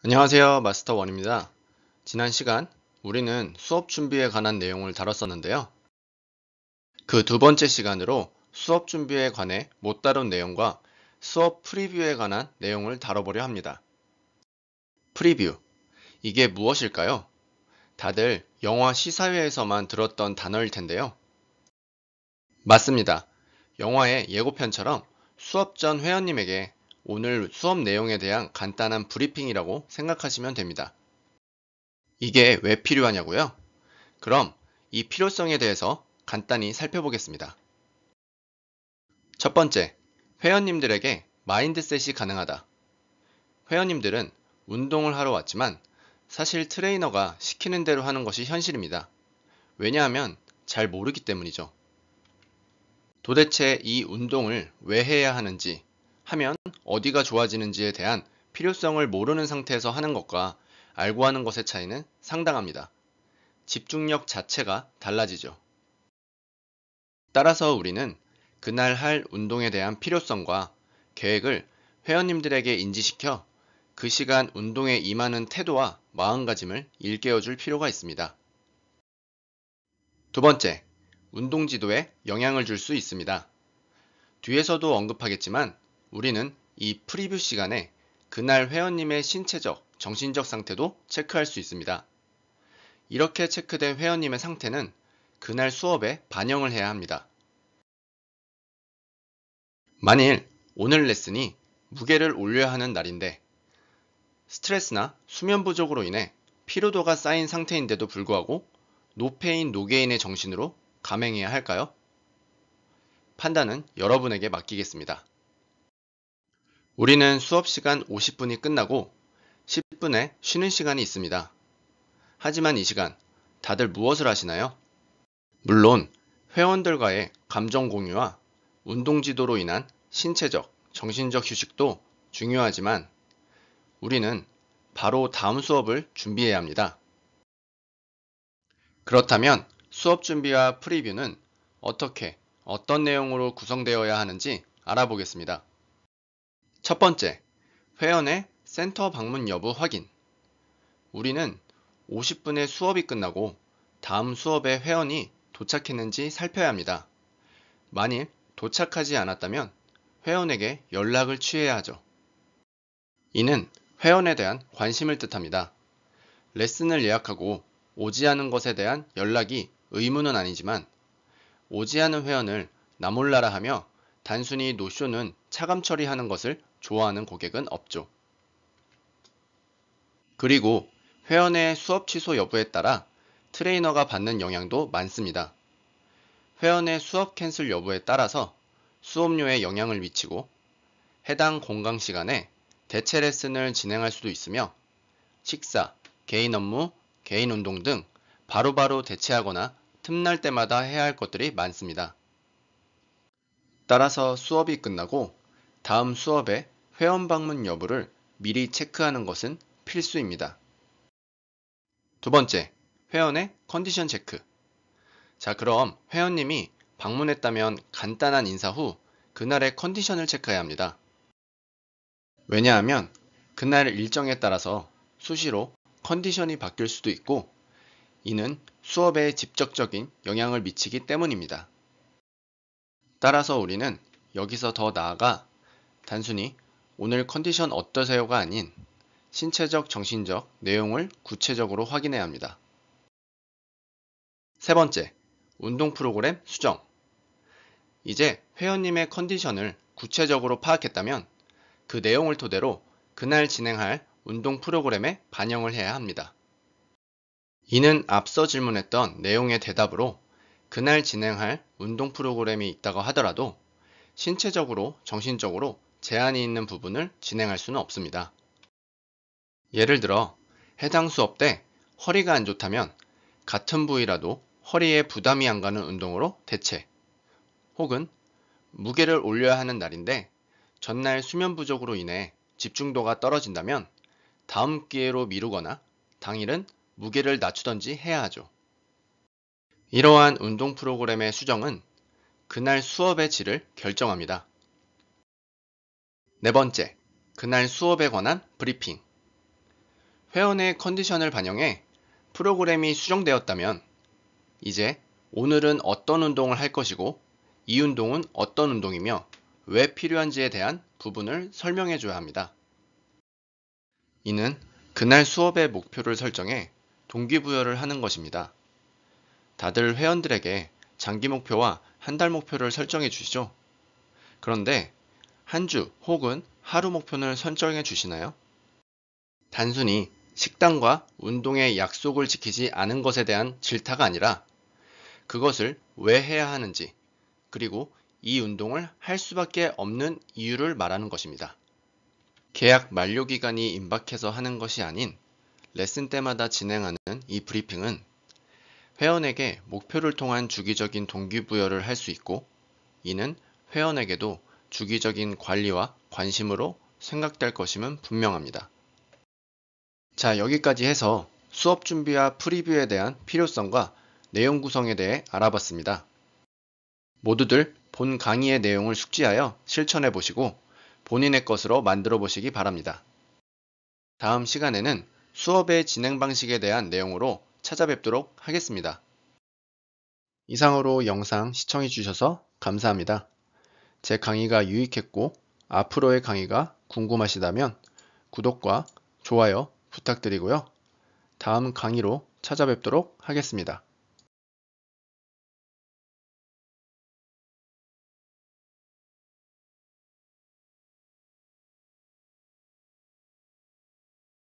안녕하세요. 마스터 원입니다. 지난 시간 우리는 수업 준비에 관한 내용을 다뤘었는데요. 그 두 번째 시간으로 수업 준비에 관해 못 다룬 내용과 수업 프리뷰에 관한 내용을 다뤄보려 합니다. 프리뷰. 이게 무엇일까요? 다들 영화 시사회에서만 들었던 단어일 텐데요. 맞습니다. 영화의 예고편처럼 수업 전 회원님에게 오늘 수업 내용에 대한 간단한 브리핑이라고 생각하시면 됩니다. 이게 왜 필요하냐고요? 그럼 이 필요성에 대해서 간단히 살펴보겠습니다. 첫 번째, 회원님들에게 마인드셋이 가능하다. 회원님들은 운동을 하러 왔지만 사실 트레이너가 시키는 대로 하는 것이 현실입니다. 왜냐하면 잘 모르기 때문이죠. 도대체 이 운동을 왜 해야 하는지, 하면 어디가 좋아지는지에 대한 필요성을 모르는 상태에서 하는 것과 알고 하는 것의 차이는 상당합니다. 집중력 자체가 달라지죠. 따라서 우리는 그날 할 운동에 대한 필요성과 계획을 회원님들에게 인지시켜 그 시간 운동에 임하는 태도와 마음가짐을 일깨워 줄 필요가 있습니다. 두 번째, 운동 지도에 영향을 줄 수 있습니다. 뒤에서도 언급하겠지만 우리는 이 프리뷰 시간에 그날 회원님의 신체적, 정신적 상태도 체크할 수 있습니다. 이렇게 체크된 회원님의 상태는 그날 수업에 반영을 해야 합니다. 만일 오늘 레슨이 무게를 올려야 하는 날인데 스트레스나 수면 부족으로 인해 피로도가 쌓인 상태인데도 불구하고 노페인 노게인의 정신으로 감행해야 할까요? 판단은 여러분에게 맡기겠습니다. 우리는 수업 시간 50분이 끝나고 10분의 쉬는 시간이 있습니다. 하지만 이 시간 다들 무엇을 하시나요? 물론 회원들과의 감정 공유와 운동 지도로 인한 신체적, 정신적 휴식도 중요하지만 우리는 바로 다음 수업을 준비해야 합니다. 그렇다면 수업 준비와 프리뷰는 어떻게, 어떤 내용으로 구성되어야 하는지 알아보겠습니다. 첫 번째, 회원의 센터 방문 여부 확인. 우리는 50분의 수업이 끝나고 다음 수업에 회원이 도착했는지 살펴야 합니다. 만일 도착하지 않았다면 회원에게 연락을 취해야 하죠. 이는 회원에 대한 관심을 뜻합니다. 레슨을 예약하고 오지 않은 것에 대한 연락이 의무는 아니지만 오지 않은 회원을 나몰라라 하며 단순히 노쇼는 차감 처리하는 것을 좋아하는 고객은 없죠. 그리고 회원의 수업 취소 여부에 따라 트레이너가 받는 영향도 많습니다. 회원의 수업 캔슬 여부에 따라서 수업료에 영향을 미치고 해당 공강 시간에 대체 레슨을 진행할 수도 있으며 식사, 개인 업무, 개인 운동 등 바로바로 대체하거나 틈날 때마다 해야 할 것들이 많습니다. 따라서 수업이 끝나고 다음 수업의 회원 방문 여부를 미리 체크하는 것은 필수입니다. 두 번째, 회원의 컨디션 체크. 자, 그럼 회원님이 방문했다면 간단한 인사 후 그날의 컨디션을 체크해야 합니다. 왜냐하면 그날 일정에 따라서 수시로 컨디션이 바뀔 수도 있고 이는 수업에 직접적인 영향을 미치기 때문입니다. 따라서 우리는 여기서 더 나아가 단순히 오늘 컨디션 어떠세요가 아닌 신체적, 정신적 내용을 구체적으로 확인해야 합니다. 세 번째, 운동 프로그램 수정. 이제 회원님의 컨디션을 구체적으로 파악했다면 그 내용을 토대로 그날 진행할 운동 프로그램에 반영을 해야 합니다. 이는 앞서 질문했던 내용의 대답으로 그날 진행할 운동 프로그램이 있다고 하더라도 신체적으로, 정신적으로 제한이 있는 부분을 진행할 수는 없습니다. 예를 들어 해당 수업 때 허리가 안 좋다면 같은 부위라도 허리에 부담이 안 가는 운동으로 대체, 혹은 무게를 올려야 하는 날인데 전날 수면 부족으로 인해 집중도가 떨어진다면 다음 기회로 미루거나 당일은 무게를 낮추던지 해야 하죠. 이러한 운동 프로그램의 수정은 그날 수업의 질을 결정합니다. 네 번째, 그날 수업에 관한 브리핑. 회원의 컨디션을 반영해 프로그램이 수정되었다면 이제 오늘은 어떤 운동을 할 것이고 이 운동은 어떤 운동이며 왜 필요한지에 대한 부분을 설명해 줘야 합니다. 이는 그날 수업의 목표를 설정해 동기부여를 하는 것입니다. 다들 회원들에게 장기 목표와 한 달 목표를 설정해 주시죠. 그런데 한 주 혹은 하루 목표를 설정해 주시나요? 단순히 식단과 운동의 약속을 지키지 않은 것에 대한 질타가 아니라 그것을 왜 해야 하는지, 그리고 이 운동을 할 수밖에 없는 이유를 말하는 것입니다. 계약 만료 기간이 임박해서 하는 것이 아닌 레슨 때마다 진행하는 이 브리핑은 회원에게 목표를 통한 주기적인 동기부여를 할 수 있고, 이는 회원에게도 주기적인 관리와 관심으로 생각될 것임은 분명합니다. 자, 여기까지 해서 수업 준비와 프리뷰에 대한 필요성과 내용 구성에 대해 알아봤습니다. 모두들 본 강의의 내용을 숙지하여 실천해 보시고 본인의 것으로 만들어 보시기 바랍니다. 다음 시간에는 수업의 진행 방식에 대한 내용으로 찾아뵙도록 하겠습니다. 이상으로 영상 시청해 주셔서 감사합니다. 제 강의가 유익했고 앞으로의 강의가 궁금하시다면 구독과 좋아요 부탁드리고요. 다음 강의로 찾아뵙도록 하겠습니다.